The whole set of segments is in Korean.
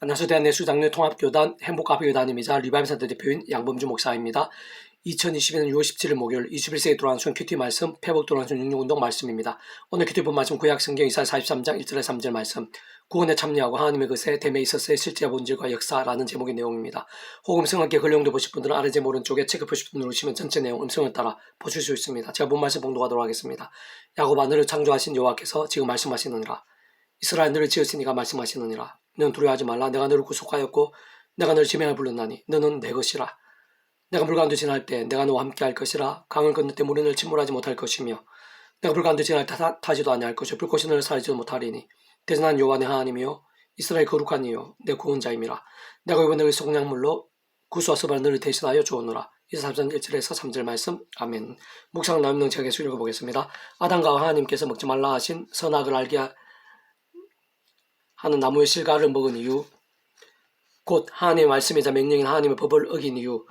안녕하세요. 대한예수장로회 통합교단 행복가비교단임이자 리바임센터 대표인 양범주 목사입니다. 2022년 6월 17일 목요일 21세기 돌아가신 큐티 말씀, 회복 돌아가신 육육운동 말씀입니다. 오늘 큐티 본 말씀 구약성경 이사야 43장 1절에 3절 말씀, 구원에 참여하고 하나님의 것에 됨에 있어서의 실제 본질과 역사라는 제목의 내용입니다. 혹 음성 함께 근령도 보실 분들은 아래 제 오른쪽에 체크 표시 누르시면 전체 내용 음성을 따라 보실 수 있습니다. 제가 본 말씀 봉독하도록 하겠습니다. 야곱아, 너를 창조하신 여호와께서 지금 말씀하시느니라. 이스라엘, 너를 지으시니가 말씀하시느니라. 너는 두려워하지 말라. 내가 너를 구속하였고 내가 너를 지명하여 불렀나니 너는 내 것이라. 내가 물 가운데 지날 때 내가 너와 함께 할 것이라. 강을 건널 때 물이 너를 침몰하지 못할 것이며 내가 물 가운데 지날 때 타지도 아니할 것이요 불꽃이 너를 사르지도 못하리니 대전한 여호와 내 하나님이요 이스라엘 거룩한 이요 내 구원자임이라. 내가 이번 너를 속량물로 구수와 서발 너를 대신하여 주오노라. 이사 3장 1절에서 3절 말씀. 아멘. 묵상 나눔 제가 계속 읽어보겠습니다. 아담과 하나님께서 먹지 말라 하신 선악을 알게 하는 나무의 실과를 먹은 이유, 곧 하나님의 말씀이자 명령인 하나님의 법을 어긴 이유,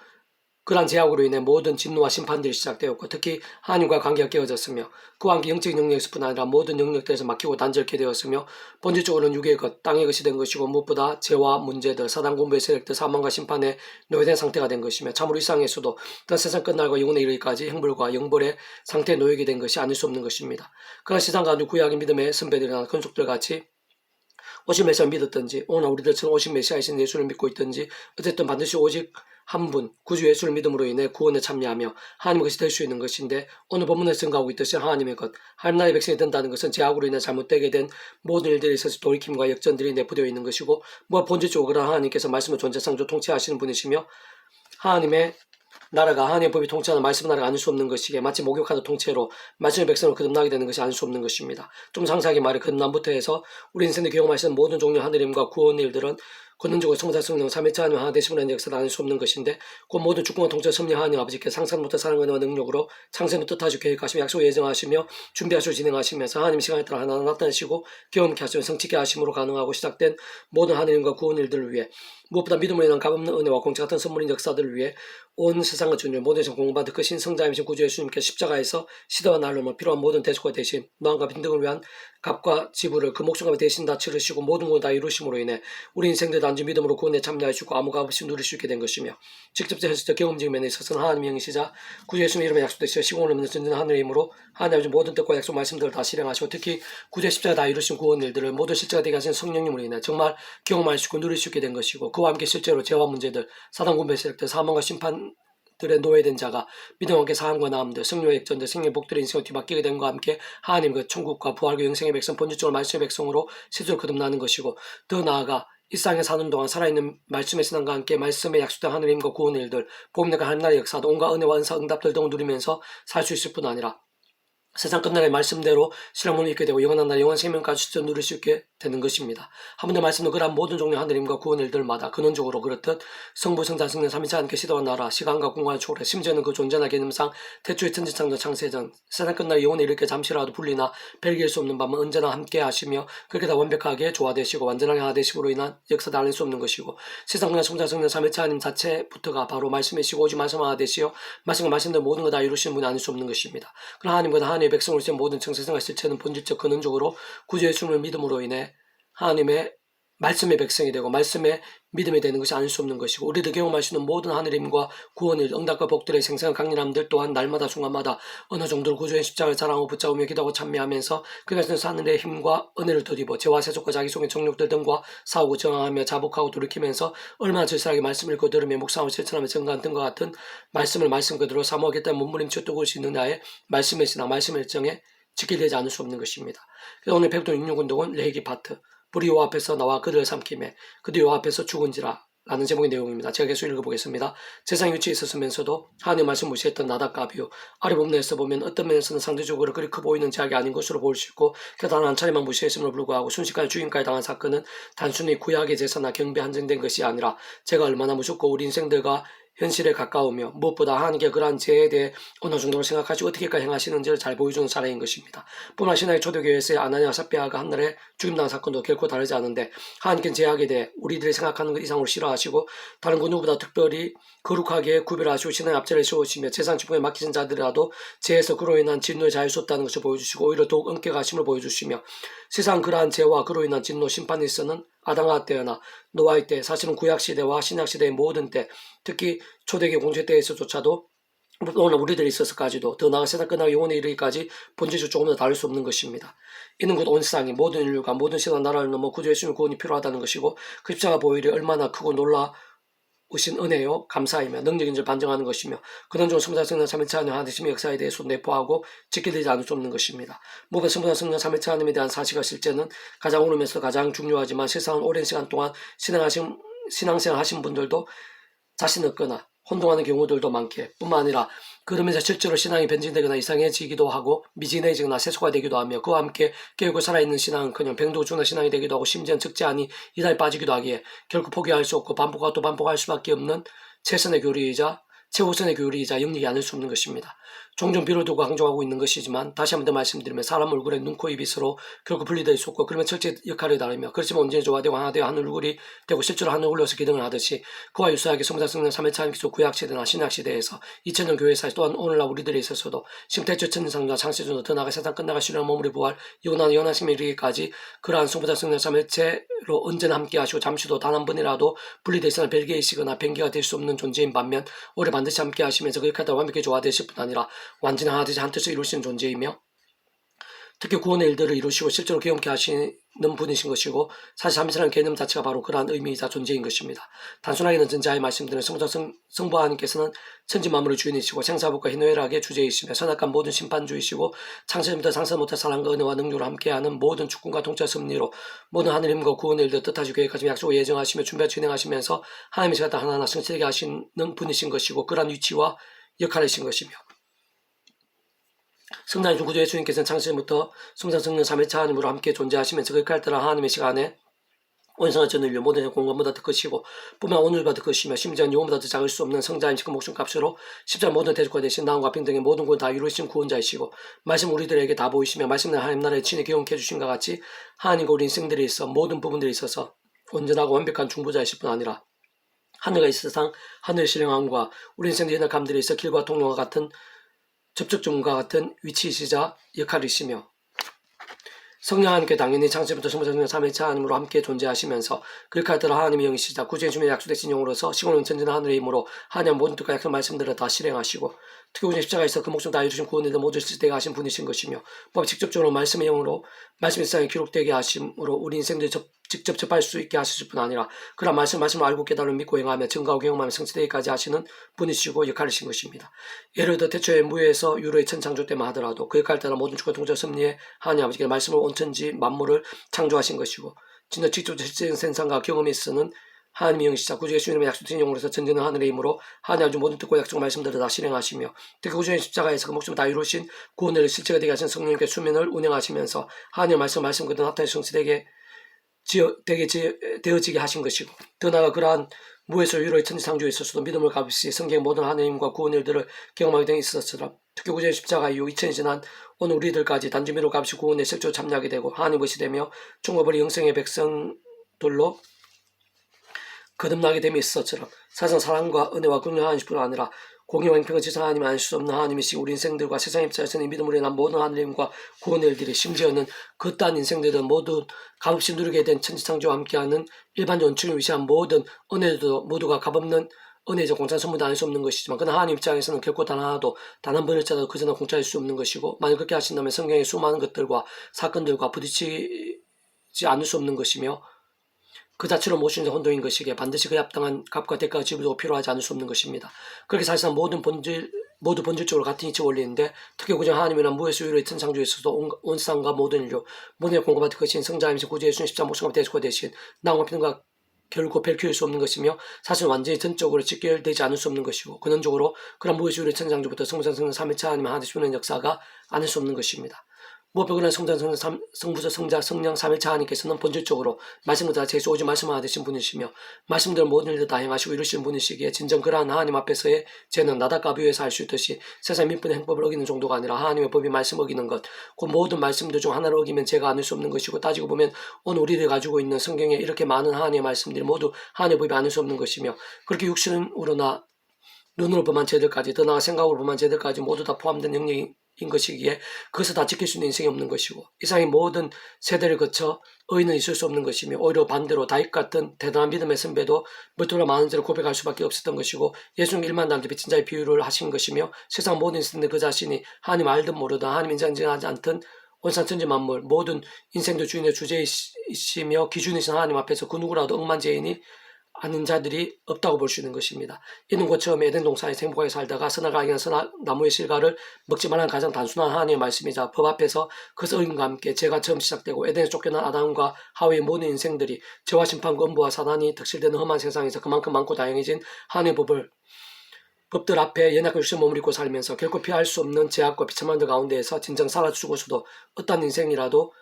그러한 제약으로 인해 모든 진노와 심판들이 시작되었고 특히 하나님과 관계가 깨어졌으며 그와 함께 영적인 영역에서 뿐 아니라 모든 영역들에서 막히고 단절케 되었으며 본질적으로는 육의 것, 땅의 것이 된 것이고 무엇보다 죄와 문제들, 사단 공부의 세력들, 사망과 심판에 노예된 상태가 된 것이며 참으로 이 세상에서도 그 세상 끝날과 영혼에 이르기까지 형벌과 영벌의 상태에 놓이게 된 것이 아닐 수 없는 것입니다. 그러나 세상 가운데 구약의 믿음의 선배들이나 건속들 같이 오실 메시아를 믿었든지 오늘 우리들처럼 오실 메시아이신 예수를 믿고 있든지 어쨌든 반드시 오직 한 분 구주 예수를 믿음으로 인해 구원에 참여하며 하나님의 것이 될 수 있는 것인데 오늘 본문에 증가하고 있듯이 하나님의 것, 하나님 나라의 백성이 된다는 것은 죄악으로 인해 잘못되게 된 모든 일들에 있어서 돌이킴과 역전들이 내포되어 있는 것이고 본질적으로 하나님께서 말씀을 존재상조 통치하시는 분이시며 하나님의 나라가 하나님의 법이 통치하는 말씀 나라가 아닐 수 없는 것이기에 마치 목욕하는 통째로 말씀의 백성으로 거듭나게 되는 것이 아닐 수 없는 것입니다. 좀 상세하게 말해 거듭남부터 해서 우리 인생의 경험하시는 모든 종류 하늘임과 구원의 일들은 권능적으로 성자 성령 삼위일체 하나님 하나 되심으로 한 역사를 아닐 수 없는 것인데 곧 모든 주권과 통치 섭리 하나님 아버지께서 상상 못한 사랑과 은혜와 능력으로 창세는 뜻하시고 계획하시며 약속을 예정하시며 준비하시고 진행하시면서 하나님 시간에 따라 하나하나 나타내시고 경험케 하시며 성취케 하심으로 가능하고 시작된 모든 하늘임과 구원 일들을 위해 무엇보다 믿음으로 인한 값없는 은혜와 공짜 같은 선물인 역사들을 위해 온 세상의 주님 모든 성 공부받은 그 신성자이신 구주 예수님께서 십자가에서 시대와 날로만 필요한 모든 대속과 대신 노함과 빈등을 위한 값과 지불을 그 목숨값에 대신 다 치르시고 모든 것을 다 이루심으로 인해 우리 인생들 단지 믿음으로 구원에 참여하시고 아무 값 없이 누릴 수 있게 된 것이며 직접적 현실적 경험적인 면에 있어서는 하나님의 영이시자 구주 예수님 이름에 약속되시어 시공을 넘는 전전한 하늘의 힘으로 하나님 아버지 모든 뜻과 약속 말씀들을 다 실행하시고 특히 구주의 십자가 다 이루신 구원 일들을 모두 실제가 되게 하신 성령님으로 인해 정말 경험할 수 있고 누릴 수 있게 된 것이고 그와 함께 실제로 죄와 문제들 사단 군배 세력들 사망과 심판 들의 노예된 자가 믿음과 함께 사함과 나음들 성령의 액전들 생명의 복들의 인생을 뒤바뀌게 됨과 함께 하나님 그 천국과 부활과 영생의 백성 본질적으로 말씀의 백성으로 실제로 거듭나는 것이고 더 나아가 이 땅에 사는 동안 살아있는 말씀의 신앙과 함께 말씀의 약속된 하늘의 힘과 구원의 일들 복음과 하나님 나라의 역사도 온갖 은혜와 은사 응답들 등을 누리면서 살 수 있을 뿐 아니라 세상 끝날의 말씀대로 실험을 잊게 되고 영원한 날 영원 생명까지 실제 누릴 수 있게 되는 것입니다. 한 번 더 말씀도 그러한 모든 종류의 하늘임과 구원 일들마다 근원적으로 그렇듯 성부 성자 성령 삼위일체 하나님께 시대와 나라 시간과 공간을 초월해 심지어는 그 존재나 개념상 태초의 천지창조 창세전 세상 끝날 영원에 이르게 잠시라도 분리나 별개일 수 없는 밤은 언제나 함께 하시며 그렇게 다 완벽하게 조화되시고 완전하게 하나 되심으로 인한 역사도 알릴 수 없는 것이고 세상 끝날 성자 성령 삼위일체 하나님 자체부터가 바로 말씀이시고 오직 말씀 하나 되시어 말씀과 말씀대로 모든 걸 다 이루시는 분이 아닐 수 없는 것입니다. 그러나 하나님과 하나님의 백성으로서 모든 정체성과 실체는 본질적 근원적으로 구주 예수님을 믿음으로 인해 하나님의 말씀의 백성이 되고 말씀의 믿음이 되는 것이 아닐 수 없는 것이고 우리들 경험할 수 있는 모든 하늘임과 구원을 응답과 복들의 생생한 강렬함들 또한 날마다 순간마다 어느 정도로 구주의 십자가를 자랑하고 붙잡으며 기도하고 참여하면서 그것에서 하늘의 힘과 은혜를 덧입어 죄와 세속과 자기 속의 정욕들 등과 싸우고 저항하며 자복하고 돌이키면서 얼마나 절실하게 말씀을 읽고 들으며 묵상하고 실천하며 증거한 등과 같은 말씀을 말씀 그대로 사모하겠다는 몸부림쳐 뜨고 수 있는 나의 말씀의 신앙 말씀의 일정에 지키되지 않을 수 없는 것입니다. 그래서 오늘 백도 66운동은 레이기 파트 불이 여호와 앞에서 나와 그들을 삼키매 그들이 여호와 앞에서 죽은지라 라는 제목의 내용입니다. 제가 계속 읽어보겠습니다. 세상 위치에 있었으면서도 하나님의 말씀 무시했던 나답과 아비후 아래 부분에서 보면 어떤 면에서는 상대적으로 그리 커 보이는 제약이 아닌 것으로 보일 수 있고 단 한 차례만 무시했음에도 불구하고 순식간에 죽임까지 당한 사건은 단순히 구약의 제사나 경배 한정된 것이 아니라 제가 얼마나 무섭고 우리 인생들과 현실에 가까우며 무엇보다 하나님께 그러한 죄에 대해 어느 정도로 생각하시고 어떻게까지 행하시는지를 잘 보여주는 사례인 것입니다. 뿐만 신학의 초대교회에서의 아나니아 삽비아가 한날에 죽임당한 사건도 결코 다르지 않은데 하나님께는 죄악에 대해 우리들이 생각하는 것 이상으로 싫어하시고 다른 그 누구보다 특별히 거룩하게 구별하시고 신앙의 앞자리에 세우시며 재산 지붕에 맡기신 자들이라도 죄에서 그로 인한 진노에 자유할 수 없다는 것을 보여주시고 오히려 더욱 엄격하심을 보여주시며 세상 그러한 죄와 그로 인한 진노 심판에 있어서는 아담과 때나 노아의 때, 사실은 구약시대와 신약시대의 모든 때, 특히 초대기 공제 때에서조차도 오늘 우리들이 있어서까지도 더 나아가 세상 끝나고 영원에 이르기까지 본질적으로 조금 더 다를 수 없는 것입니다. 이는 곧 온 세상이 모든 인류가 모든 시간 나라를 넘어 구주 예수님의 구원이 필요하다는 것이고 그 십자가 보혈이 얼마나 크고 놀라우신 은혜요 감사이며 능력인 줄 반증하는 것이며 그런 중 성자 성령 삼일체 하나님 하나님의 역사에 대해서 내포하고 지켜되지 않을 수 없는 것입니다. 무엇보다 성자 성령 삼일체 하나님에 대한 사실과 실제는 가장 오르면서 가장 중요하지만 세상은 오랜 시간 동안 신앙생활 하신 분들도 자신 없거나 혼동하는 경우들도 많게 뿐만 아니라 그러면서 실제로 신앙이 변질되거나 이상해지기도 하고 미진해지거나 세속화 되기도 하며 그와 함께 깨우고 살아있는 신앙은커녕 병도 죽는 신앙이 되기도 하고 심지어는 적지 이달에 빠지기도 하기에 결국 포기할 수 없고 반복하고 또 반복할 수밖에 없는 최선의 교리이자 최우선의 교리이자 영리하지 않을 수 없는 것입니다. 종종 비를 두고 강조하고 있는 것이지만 다시 한 번 더 말씀드리면 사람 얼굴에 눈, 코, 입이 서로 결국 분리될 수 없고 그러면 철저히 역할을 다르며 그렇지만 온전히 조화되고 하나 되어 한 얼굴이 되고 실제로 한 얼굴로서 기능을 하듯이 그와 유사하게 성자 성령 삼일체 하나님 기초 구약시대나 신약시대에서 2000년 교회사에 또한 오늘날 우리들에 있어서도 지금 대처 천상과 창세전으로 더 나아가 세상 끝나가 실현한 몸으로 부활 영원한 연하심에 이르기까지 그러한 성부자 성령 삼일체로 언제나 함께 하시고 잠시도 단 한 번이라도 분리되어 있으나 별개이시거나 변개가 될 수 없는 존재인 반면 오래 반드시 함께 하시면서 그 역할을 완벽히 조화되실 뿐 아니라 완전히 하나 되지 한 뜻을 이루시는 존재이며 특히 구원의 일들을 이루시고 실제로 경험케 하시는 분이신 것이고 사실 삼위라는 개념 자체가 바로 그러한 의미이자 존재인 것입니다. 단순하게는 전자의 말씀드린 성부 하나님께서는 천지 만물의 주인이시고 생사복과 희노애락의 주제이시며 선악한 모든 심판주이시고 창세전부터 상상 못할 사랑과 은혜와 능력으로 함께하는 모든 주권과 통치 섭리로 모든 하늘 힘과 구원의 일들 뜻하시고 계획하시며 약속을 예정하시며 준비와 진행하시면서 하나님의 시간 하나하나 성취되게 하시는 분이신 것이고 그러한 위치와 역할이신 것이며 성자이신 구주 예수님께서는 창세전부터 성자 성령 삼위일체 하나님으로 함께 존재하시면서 그 역할을 따라 하나님의 시간에 온성을 전 인류 모든 공간보다 더 크시고 뿐만 오늘보다 더 크시며 심지어는 영혼보다 더 작을 수 없는 성자임신 그 목숨값으로 십자가 모든 대적과 되신 나음과 평등의 모든 구원 다 이루신 구원자이시고 말씀 우리들에게 다 보이시며 말씀을 하나님 나라에 친히 경험케 해주신 것 같이 하나님과 우리 인생들에 있어 모든 부분들에 있어서 온전하고 완벽한 중보자이실 뿐 아니라 하늘과 이 세상 하늘의 신령함과 우리 인생의 옛날 감들에 있어 길과 통로와 같은 접촉점과 같은 위치이시자 역할이시며 성령 하나님께 당연히 창세부터 성부자 성령 삼위일체 하나님으로 함께 존재하시면서 그 역할을 따라 하나님의 영이시자 구주의 주님의 약속되신 영으로서 시공은 전전한 하늘의 힘으로 하나님 모든 뜻과 약속 말씀들을 다 실행하시고 특히 우리 십자가에서 그 목숨 다 이루신 구원에 대해 모두 실되게 하신 분이신 것이며 직접적으로 말씀의 영으로 말씀의 세상에 기록되게 하심으로 우리 인생들이 직접 접할 수 있게 하실 뿐 아니라 그런 말씀을 알고 깨달음 믿고 행하며 증거하고 경험하며 성취되기까지 하시는 분이시고 역할이신 것입니다. 예를 들어 태초에 무에서 유로의 천창조 때만 하더라도 그 역할을 따라 모든 주권 통치 섭리에 하나님 아버지께 말씀을 온천지 만물을 창조하신 것이고 진짜 직접 실제적인 생산과 경험이 있으는 하나님의 영이시자 구주 예수님의 약속된 영으로서 전전한 하늘의 힘으로 하나님 아버지 모든 뜻과 약속 말씀들을 다 실행하시며 특히 구주의 십자가에서 그 목숨을 다 이루신 구원을 실체가 되게 하신 성령님께 수면을 운영하시면서 하나님의 말씀 그대로 나타내 성취되게 되어지게 하신 것이고 더 나아가 그러한 무에서 유로의 천지창조에 있어서도 믿음을 값없이 성경의 모든 하나님과 구원 일들을 경험하게 된 있었처럼 특히 구주의 십자가 이후 2000이 지난 오늘 우리들까지 단지 믿음을 값없이 구원에 실제로 참여하게 되고 하나님 것이 되며 종업을 영생의 백성들로 거듭나게 됨이 있었처럼 사실상 사랑과 은혜와 긍휼 하나님 뿐 아니라 공의와 행평을 지상 하나님이 아실 수 없는 하나님이시 우리 인생들과 세상 입장에서는 믿음으로 인한 모든 하나님과 구원의 일들이 심지어는 그딴 인생들은 모두 값없이 누리게 된 천지창조와 함께하는 일반 연출을 위시한 모든 은혜도 모두가 값없는 은혜적 공짜 선물도 아닐 수 없는 것이지만 그러나 하나님 입장에서는 결코 단 하나도 단 한 번일자도 그저나 공짜일 수 없는 것이고 만약 그렇게 하신다면 성경의 수많은 것들과 사건들과 부딪히지 않을 수 없는 것이며 그 자체로 모든 혼동인 것이기에 반드시 그에 합당한 값과 대가가 지불되고 필요하지 않을 수 없는 것입니다. 그렇게 사실상 모두 본질적으로 같은 이치 원리인데 특히 구정 하나님이란 무에서 유로의 천창조에 있어서 온 세상과 모든 인류 모두의 공급받을 것인 성자이면서 구주 예수님 십자가 목숨과 대속과 대신 나와 피는가 결코 별 수 없는 것이며 사실 완전히 전적으로 직결되지 않을 수 없는 것이고 근원적으로 그런 무에서 유로의 천창조부터 성부자 성령 삼위일체 하나님 하나님 주는 역사가 아닐 수 없는 것입니다. 무엇보다 그런 성부자 성자 성령 삼위일체 하나님께서는 본질적으로 말씀보다 제수 오직 말씀하나 되신 분이시며 말씀대로 모든 일을 다 행하시고 이루시는 분이시기에 진정 그러한 하나님 앞에서의 죄는 나닷가 비유에서 할 수 있듯이 세상 민분의 행법을 어기는 정도가 아니라 하나님의 법이 말씀 어기는 것 그 모든 말씀들 중 하나를 어기면 죄가 아닐 수 없는 것이고 따지고 보면 오늘 우리들이 가지고 있는 성경에 이렇게 많은 하나님의 말씀들이 모두 하나님의 법이 아닐 수 없는 것이며 그렇게 육신으로나 눈으로 범한 죄들까지 더 나아가 생각으로 범한 죄들까지 모두 다 포함된 영역인 것이기에 그것을 다 지킬 수 있는 인생이 없는 것이고 이상의 모든 세대를 거쳐 의인은 있을 수 없는 것이며 오히려 반대로 다윗 같은 대단한 믿음의 선배도 물들어 많은 죄를 고백할 수밖에 없었던 것이고 예수님 1만 달란트 빚진 자의 비유를 하신 것이며 세상 모든 인생들 그 자신이 하나님 알든 모르든 하나님 인정하지 않든 온산 천지 만물 모든 인생도 주인의 주제이시며 기준이신 하나님 앞에서 그 누구라도 억만죄인이 아는 자들이 없다고 볼 수 있는 것입니다. 이는 곧 처음에 에덴 동산에서 행복하게 살다가 선악을 알게 한 나무의 실과를 먹지 말라는 가장 단순한 하나님의 말씀이자 법 앞에서 그 의인과 함께 죄가 처음 시작되고 에덴에서 쫓겨난 아담과 하와의 모든 인생들이 죄와 심판과 음부와 사단이 득실되는 험한 세상에서 그만큼 많고 다양해진 하나님의 법들 앞에 연약한 육신을 머무르고 살면서 결코 피할 수 없는 죄악과 비참한 들 가운데에서 진정 살아주고서도 어떤 인생이라도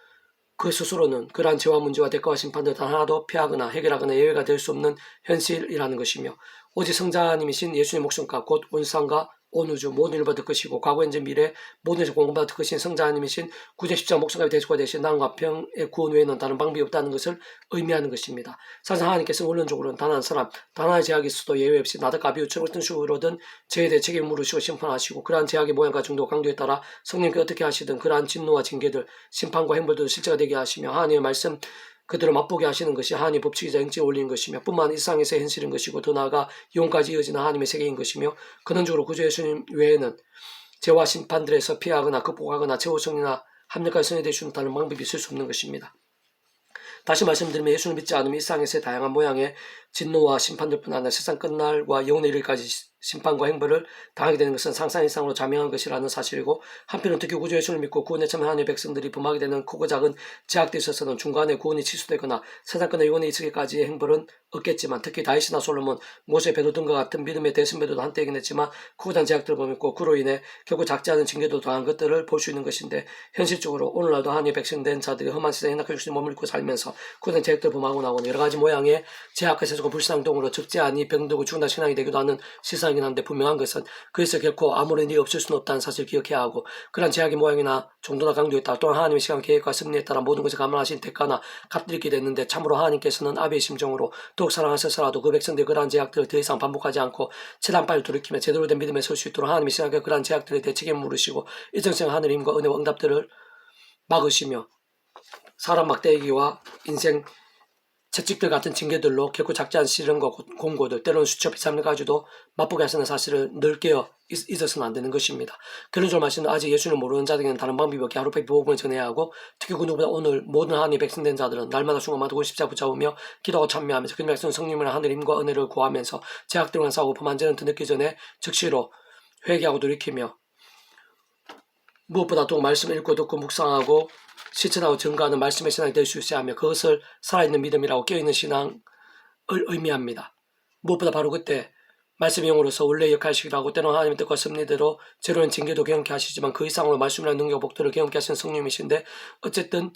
그 스스로는 그러한 죄와 문제와 대가와 심판들 단 하나도 피하거나 해결하거나 예외가 될 수 없는 현실이라는 것이며 오직 성자님이신 예수님의 목숨과 곧 온 세상과 온 우주 모든 일을 받을 것이고 과거 현재 미래 모든 것을 공급받을 것인 성자님이신 구제 십자가 목숨과 대속가 되신 나음과 평의 구원 외에는 다른 방법이 없다는 것을 의미하는 것입니다. 사실 하나님께서는 원론적으로는 단 한 사람 단 하나의 제약이 있어도 예외 없이 나답과 아비우처럼 어떤 식으로든 죄에 대해 책임을 물으시고 심판하시고 그러한 제약의 모양과 정도 강도에 따라 성령께 어떻게 하시든 그러한 진노와 징계들 심판과 행벌도 실제가 되게 하시며 하나님의 말씀 그대로 맛보게 하시는 것이 하나님의 법칙이자 영적에 올리는 것이며 뿐만 아니라 이 세상에서의 현실인 것이고 더 나아가 영혼까지 이어지는 하나님의 세계인 것이며 근원적으로 구주 예수님 외에는 죄와 심판들에서 피하거나 극복하거나 최후성이나 합력까지 선회될 수 있는 다른 방법이 있을 수 없는 것입니다. 다시 말씀드리면 예수를 믿지 않으면 이 세상에서의 다양한 모양의 진노와 심판들뿐 아니라 세상 끝날과 영원의 일까지 심판과 행벌을 당하게 되는 것은 상상 이상으로 자명한 것이라는 사실이고 한편은 특히 구주 예수를 믿고 구원에 참여한 하나님의 백성들이 범하게 되는 크고 작은 제약들에 있어서는 중간에 구원이 취소되거나 세상 끝날 영원에 이르기까지의 행벌은 없겠지만 특히 다윗이나 솔로몬, 모세, 베드로 등과 같은 믿음의 대선배들도 한때 이긴 했지만 크고 작은 제약들을 범했고 그로 인해 결국 작지 않은 징계도 당한 것들을 볼 수 있는 것인데 현실적으로 오늘날도 하나님의 백성된 자들이 험한 세상에 연약한 육신에 머물고 살면서 크고 작은 제약들을 범하고 나오는 여러 가지 모양의 제약과 세속과 불신앙 등으로 적지 않이 병들고 죽는다 신앙이 되기도 하는 시상이긴 한데 분명한 것은 그에서 결코 아무런 일이 없을 수는 없다는 사실을 기억해야 하고 그러한 제약의 모양이나 정도나 강도에 따라 또한 하나님의 시간 계획과 섭리에 따라 모든 것을 감안하신 대가나 값들이 있게 됐는데 참으로 하나님께서는 아비의 심정으로 더욱 사랑하셔서라도 그 백성들이 그러한 제약들을 더 이상 반복하지 않고 최대한 빨리 돌이키며 제대로 된 믿음에 설 수 있도록 하나님의 시간과 그러한 제약들에 대해 책임을 물으시고 일정성 하늘의 힘과 은혜와 응답들을 막으시며 사람 막대기와 인생 채찍들 같은 징계들로 결코 작지 않은 시련과 공고들 때로는 수첩 비참을 가지고도 맛보게 하시는 사실을 늘 깨어 잊어서는 안 되는 것입니다. 결론적으로 말씀은 아직 예수를 모르는 자들에게는 다른 방법이 없게 하루빨리 복음을 전해야 하고 특히 그 누구보다 오늘 모든 하나님의 백성된 자들은 날마다 순간마다 십자가 붙잡으며 기도하고 참여하면서 그 백성 성령이나 하늘 힘과 은혜를 구하면서 제약들과 싸우고 범한 죄는 더 늦기 전에 즉시로 회개하고 돌이키며 무엇보다 또 말씀을 읽고 듣고 묵상하고 실천하고 증거하는 말씀의 신앙이 될 수 있어야 하며 그것을 살아있는 믿음이라고 깨어있는 신앙을 의미합니다. 무엇보다 바로 그때 말씀의 영으로서 원래의 역할식을 하고 때로는 하나님의 뜻과 섭리대로 제로는 징계도 경험케 하시지만 그 이상으로 말씀이라는 능력과 복들을 경험케 하시는 성령이신데 어쨌든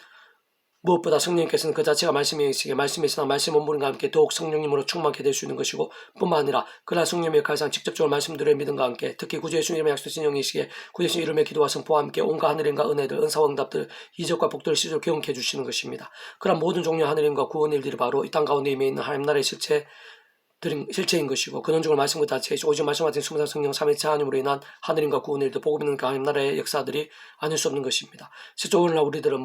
무엇보다 성령님께서는 그 자체가 말씀이시기에 말씀의 신앙, 말씀 원문과 함께 더욱 성령님으로 충만케 될 수 있는 것이고 뿐만 아니라 그러나 성령의 역할상 직접적으로 말씀들의 믿음과 함께 특히 구주 예수 이름의 약속하신 영이시기에 구주 예수 이름의 기도와 성포와 함께 온갖 하늘인과 은혜들, 은사와 응답들, 이적과 복들을 실제로 경험케 해주시는 것입니다. 그러한 모든 종류의 하늘인과 구원 일들이 바로 이 땅 가운데 임해 있는 하나님 나라의 실체인 것이고 근원적으로 말씀과 자체이시고 오직 말씀 같은 수무상 성령 삼위일체 하나님으로 인한 하늘인과 구원 일들, 복음 있는 하나님 나라의 역사들이 아닐 수 없는 것입니다. 실제 오늘날 우리들은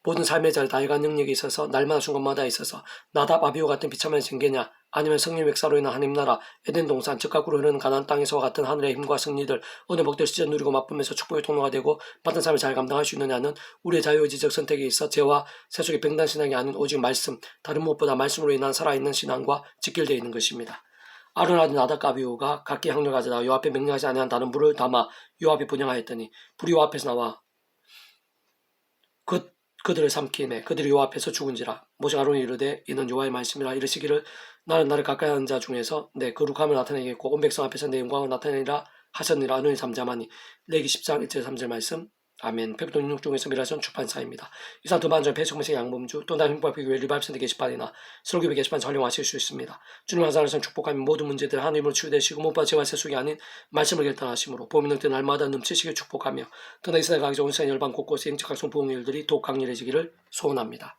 모든 삶의 잘 다해간 능력이 있어서 날마다 순간마다 있어서 나답 아비오 같은 비참한 징계냐 아니면 성령 역사로 인한 하나님 나라 에덴 동산 즉 거꾸로 흐르는 가나안 땅에서와 같은 하늘의 힘과 승리들 어느 복들 실제 누리고 맛보면서 축복의 통로가 되고 받은 삶을 잘 감당할 수 있느냐는 우리의 자유의지적 선택에 있어 죄와 세속의 병단 신앙이 아닌 오직 말씀 다른 무엇보다 말씀으로 인한 살아있는 신앙과 직결되어 있는 것입니다. 아론 아들 나답과 아비후가 각기 향료를 가져다가 요 앞에 명령하지 아니한 다른 불을 담아 요 앞에 분향하였더니 불이 요 앞에서 나와 그들을 삼키매 그들이 요 앞에서 죽은지라. 모세가 아론이 이르되 이는 여호와의 말씀이라 이르시기를 나는 나를 가까이 하는 자 중에서 내 거룩함을 나타내겠고 온 백성 앞에서 내 영광을 나타내리라 하셨느니라. 아론이 잠잠하니 레기 10장 1절 3절 말씀. 아멘. 페프돈 6종에서 미라전 출판사입니다. 이상 두 반절 배송문세 양범주 또 다른 행복하기 위해 리바이브센터 게시판이나 설교비 게시판 활용하실 수 있습니다. 주님 항상 축복하며 모든 문제들 하나님으로 치유되시고 무엇보다 죄와 세속이 아닌 말씀을 결단하심으로 봄이 능 때 날마다 넘치시게 축복하며 떠나 이스라엘 가기 좋은 세상 열방 곳곳에 행적각성 부흥의 일들이 더욱 강렬해지기를 소원합니다.